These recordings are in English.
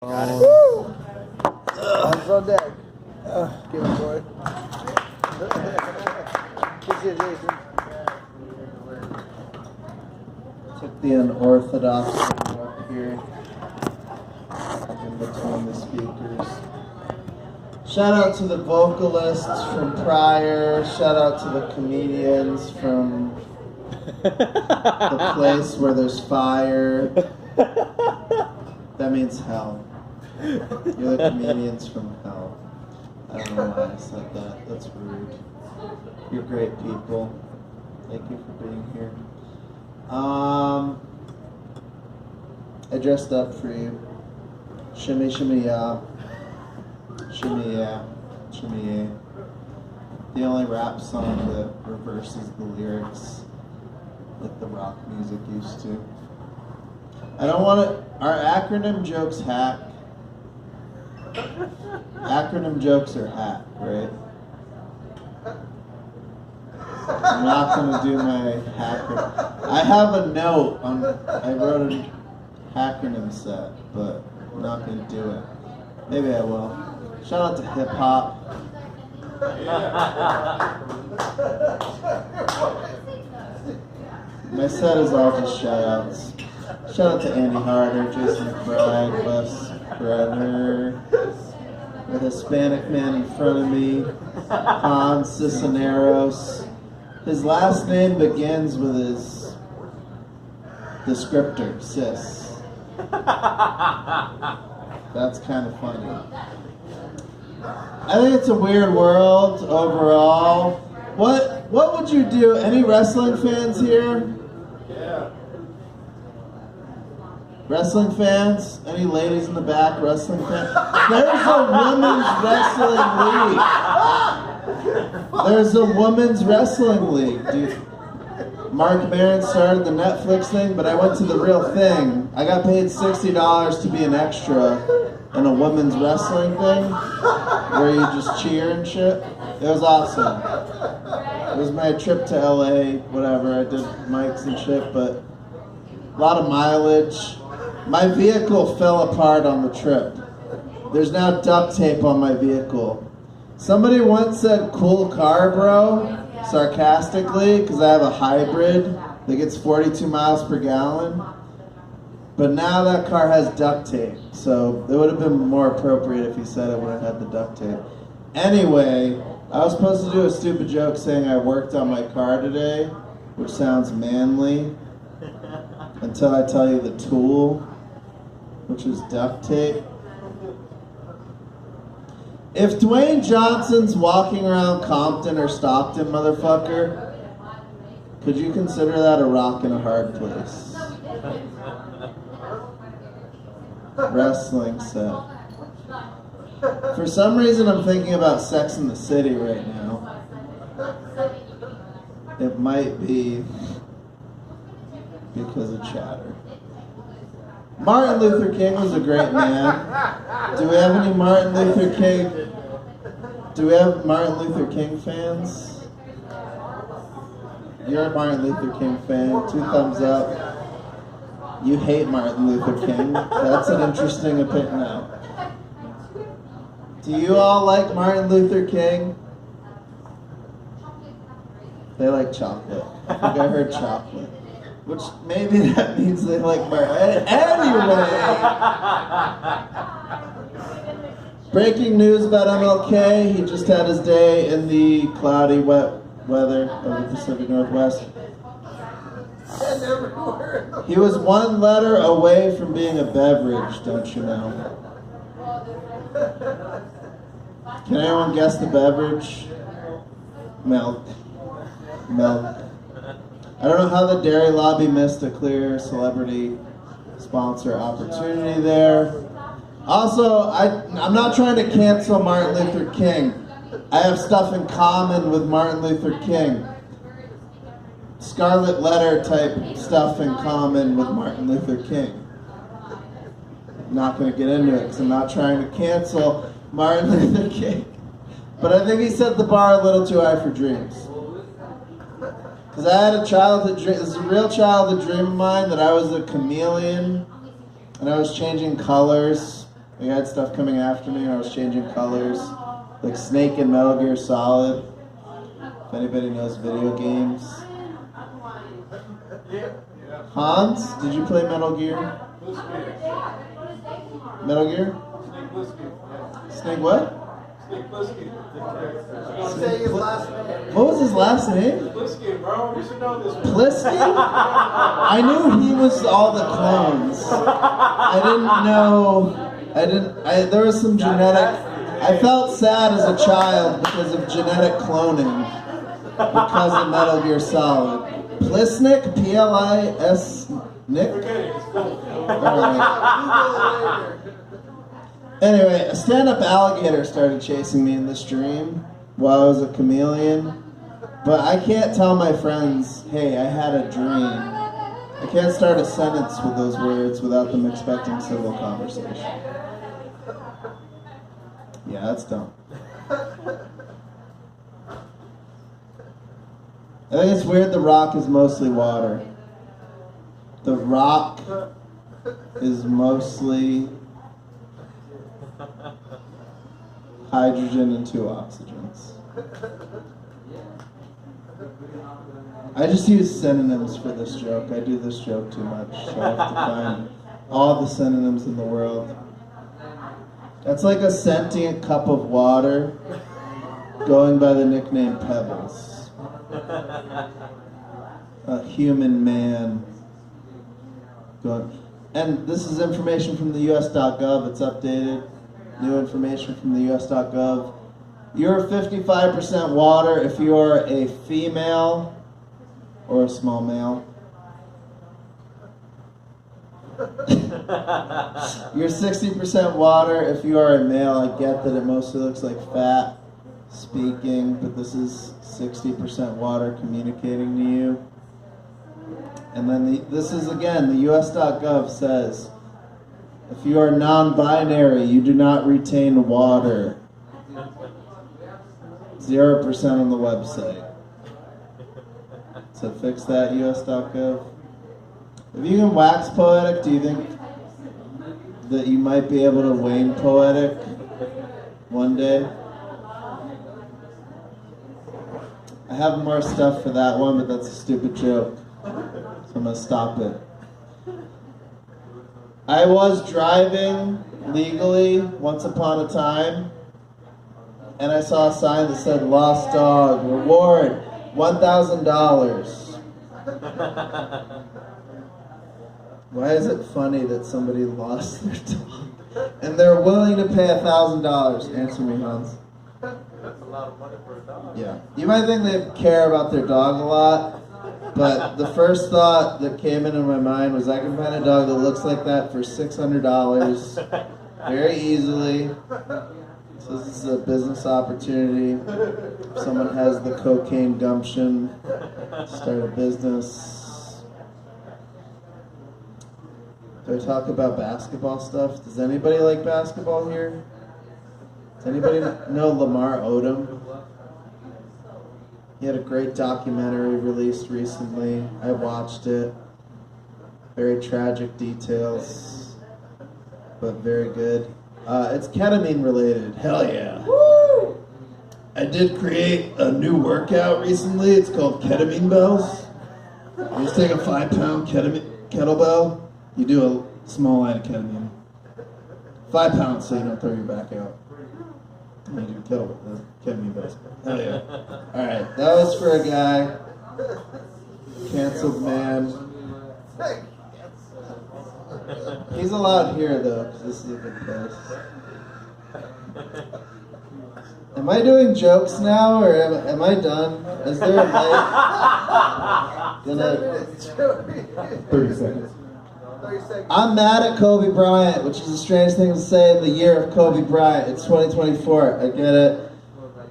Woo! Hands on deck. Give it, boy. Good shit, Jason. Took the unorthodox one up here, in between the speakers. Shout out to the vocalists from Prior. Shout out to the comedians from the place where there's fire. That means hell. You're the comedians from hell. I don't know why I said that. That's rude. You're great people. Thank you for being here. I dressed up for you. Shimmy, shimmy, yeah. Shimmy, yeah. Shimmy, yeah. The only rap song that reverses the lyrics like the rock music used to. I don't want to. Are acronym jokes hack? Acronym jokes are hack, right? I'm not gonna do my hacker. I have a note on. I wrote a acronym set, but I'm not gonna do it. Maybe I will. Shout out to hip hop. My set is all just shout outs. Shout out to Andy Harder, Jason McBride, Wes Brenner, the Hispanic man in front of me, Hans Cisneros. His last name begins with his descriptor, cis. That's kind of funny. I think it's a weird world overall. What would you do? Any wrestling fans here? Yeah. Wrestling fans? Any ladies in the back wrestling fans? There's a women's wrestling league. There's a women's wrestling league, dude. Mark Maron started the Netflix thing, but I went to the real thing. I got paid $60 to be an extra in a women's wrestling thing where you just cheer and shit. It was awesome. It was my trip to LA, whatever. I did mics and shit, but a lot of mileage. My vehicle fell apart on the trip. There's now duct tape on my vehicle. Somebody once said, "Cool car, bro," sarcastically, because I have a hybrid that gets 42 miles per gallon. But now that car has duct tape, so it would have been more appropriate if he said it would have had the duct tape. Anyway, I was supposed to do a stupid joke saying I worked on my car today, which sounds manly, until I tell you the tool, which is duct tape. If Dwayne Johnson's walking around Compton or Stockton, motherfucker, could you consider that a rock in a hard place? Wrestling set. For some reason, I'm thinking about Sex and the City right now. It might be because of chatter. Martin Luther King was a great man. Do we have any Martin Luther King? Do we have Martin Luther King fans? You're a Martin Luther King fan. 2 thumbs up. You hate Martin Luther King. That's an interesting opinion now. Do you all like Martin Luther King? They like chocolate. I think I heard chocolate. Which maybe that means they like Martin. Anyway! Breaking news about MLK. He just had his day in the cloudy, wet weather of the Pacific Northwest. He was 1 letter away from being a beverage, don't you know? Can anyone guess the beverage? Milk. Milk. I don't know how the dairy lobby missed a clear celebrity sponsor opportunity there. Also, I'm not trying to cancel Martin Luther King. I have stuff in common with Martin Luther King. Scarlet Letter type stuff in common with Martin Luther King. I'm not going to get into it because I'm not trying to cancel Martin Luther King. But I think he set the bar a little too high for dreams. Because I had a childhood dream, this is a real childhood dream of mine, that I was a chameleon and I was changing colors They had stuff coming after me and I was changing colors. Like Snake and Metal Gear Solid. If anybody knows video games. Hans, did you play Metal Gear? Metal Gear? Snake what? Say his last name. What was his last name? Pliskin, bro. You should know this. Pliskin? I knew he was all the clones. I didn't know. There was some genetic. I felt sad as a child because of genetic cloning. Because of Metal Gear Solid. Plisnik? P-L-I-S. Nick? Alright. Anyway, a stand-up alligator started chasing me in this dream while I was a chameleon. But I can't tell my friends, hey, I had a dream. I can't start a sentence with those words without them expecting civil conversation. Yeah, that's dumb. I think it's weird the rock is mostly water. The rock is mostly hydrogen and 2 oxygens. I just use synonyms for this joke. I do this joke too much, so I have to find all the synonyms in the world. That's like a sentient cup of water going by the nickname Pebbles. A human man. And this is information from the US.gov. It's updated. New information from the US.gov. You're 55% water if you're a female or a small male. You're 60% water if you are a male. I get that it mostly looks like fat speaking, but this is 60% water communicating to you. And then this is again, the US.gov says, if you are non-binary, you do not retain water. 0% on the website. So fix that, US.gov. If you can wax poetic, do you think that you might be able to wane poetic one day? I have more stuff for that one, but that's a stupid joke. So I'm going to stop it. I was driving legally once upon a time, and I saw a sign that said, lost dog, reward, $1,000. Why is it funny that somebody lost their dog? And they're willing to pay $1,000. Answer me, Hans. That's a lot of money for a dog. Yeah. You might think they care about their dog a lot, but the first thought that came into my mind was I can find a dog that looks like that for $600 very easily. So this is a business opportunity. If someone has the cocaine gumption, start a business. Do I talk about basketball stuff? Does anybody like basketball here? Does anybody know Lamar Odom? He had a great documentary released recently. I watched it. Very tragic details, but very good. It's ketamine related. Hell yeah. Woo! I did create a new workout recently. It's called Ketamine Bells. You just take a 5-pound kettlebell. You do a small line of ketamine. 5 pounds so you don't throw your back out. You do ketamine bells. Hell yeah. Alright, that was for a guy. Canceled man. He's allowed here though, because this is a good place. Am I doing jokes now, or am I done? Is there a light? 30 seconds. I'm mad at Kobe Bryant, which is a strange thing to say in the year of Kobe Bryant. It's 2024. I get it.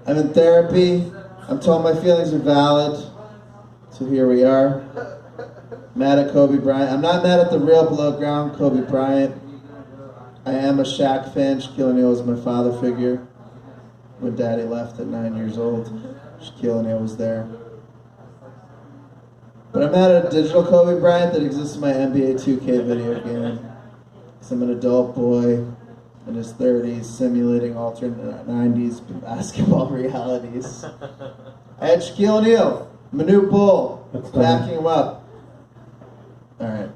I'm in therapy. I'm told my feelings are valid. So here we are. Mad at Kobe Bryant. I'm not mad at the real below ground Kobe Bryant. I am a Shaq fan. Shaquille O'Neal was my father figure. When Daddy left at 9 years old, Shaquille O'Neal was there. But I'm mad at a digital Kobe Bryant that exists in my NBA 2K video game. Because I'm an adult boy in his 30s, simulating alternate 90s basketball realities. I had Shaquille O'Neal, Manu Bull, backing him up. All right.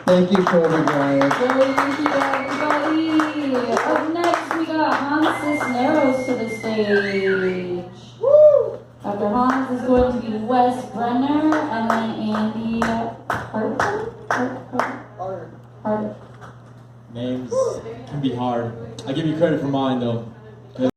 Thank you, Kobe Bryant. Thank you, everybody. Up next, we got Hans Cisneros to the stage. Woo! After Hans is going to be Wes Brenner and then Andy Harder. Names can be hard. I give you credit for mine though.